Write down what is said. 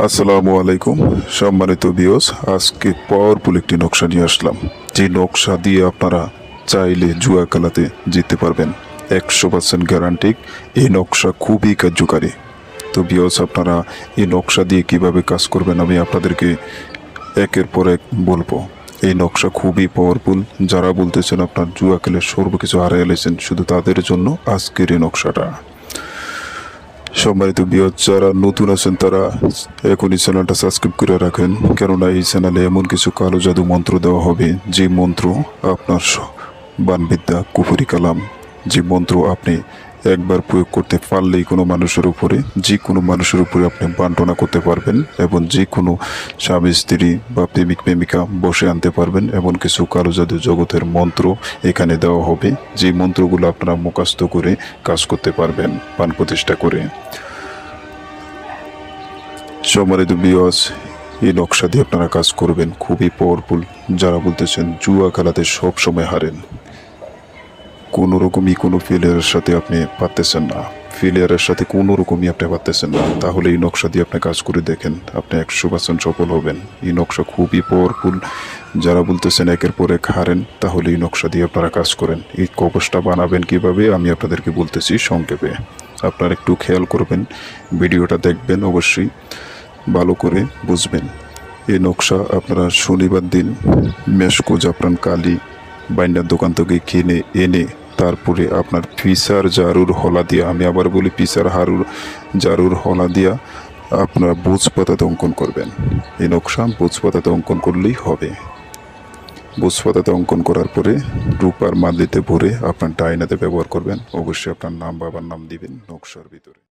আসসালামু আলাইকুম সম্মানিত ভিউয়ার্স, আজকে পাওয়ারফুল একটি নকশা নিয়ে আসলাম। যে নকশা দিয়ে আপনারা চাইলে জুয়া খেলাতে জিততে পারবেন। 100% গ্যারান্টি। এই নকশা খুবই কার্যকারী। তো ভিউয়ার্স, আপনারা এই নকশা দিয়ে কিভাবে কাজ করবেন আমি আপনাদেরকে একের পর এক বলবো। এই নকশা খুবই পাওয়ারফুল। যারা বলতেছেন আপনার জুয়া খেলে সর্বকিছু হারিয়ে এলেছেন, শুধু তাদের জন্য আজকের এই নকশাটা। সম্মানিত ভিউয়ার্স, যারা নতুন আছেন তারা এখনই চ্যানেলটা সাবস্ক্রাইব করে রাখেন, কেননা এই চ্যানেলে এমন কিছু কালো জাদু মন্ত্র দেওয়া হবে, যে মন্ত্র আপনার বানবিদ্যা, কুফরি কালাম, যে মন্ত্র আপনি একবার প্রয়োগ করতে পারলেই কোনো মানুষের উপরে, যে কোনো মানুষের উপরে আপনি বান্টনা করতে পারবেন এবং যে কোনো স্বামী স্ত্রী বা প্রেমিক প্রেমিকা বসে আনতে পারবেন। এমন কিছু কালো জাদু জগতের মন্ত্র এখানে দেওয়া হবে, যে মন্ত্রগুলো আপনারা মুখস্থ করে কাজ করতে পারবেন পান প্রতিষ্ঠা করে। সম্মানিত ভিউয়ার্স, এই নকশা দিয়ে আপনারা কাজ করবেন, খুবই পাওয়ারফুল। যারা বলতেছেন জুয়া খেলাতে সব সময় হারেন, কোনো রকমই কোনো ফেলিয়ারের সাথে আপনি পারতেছেন না, ফেলিয়ারের সাথে কোনো রকমই আপনি পারতেছেন না, তাহলে এই নকশা দিয়ে আপনি কাজ করে দেখেন, আপনি 100% সফল হবেন। এই নকশা খুবই পাওয়ারফুল। যারা বলতেছেন একের পর এক হারেন, তাহলে এই নকশা দিয়ে আপনারা কাজ করেন। এই কবচটা বানাবেন কিভাবে আমি আপনাদেরকে বলতেছি সংক্ষেপে। আপনারা একটু খেয়াল করবেন, ভিডিওটা দেখবেন, অবশ্যই ভালো করে বুঝবেন। এই নকশা আপনারা শনিবার দিন মেশকো জাফরান কালি বাইন্ডার দোকান থেকে কিনে এনে তারপরে আপনার পিসার জারুর হলা দিয়া, আমি আবার বলি পিসার জারুর হলা দিয়া আপনারা বুঝ পাতাতে অঙ্কন করবেন। এই নকশা বুঝ পাতাতে অঙ্কন করলেই হবে। বুঝ পাতাতে অঙ্কন করার পরে রূপার মাদলিতে ভরে আপনার ডাইনাতে ব্যবহার করবেন। অবশ্যই আপনার নাম, বাবার নাম দিবেন নকশার ভিতরে।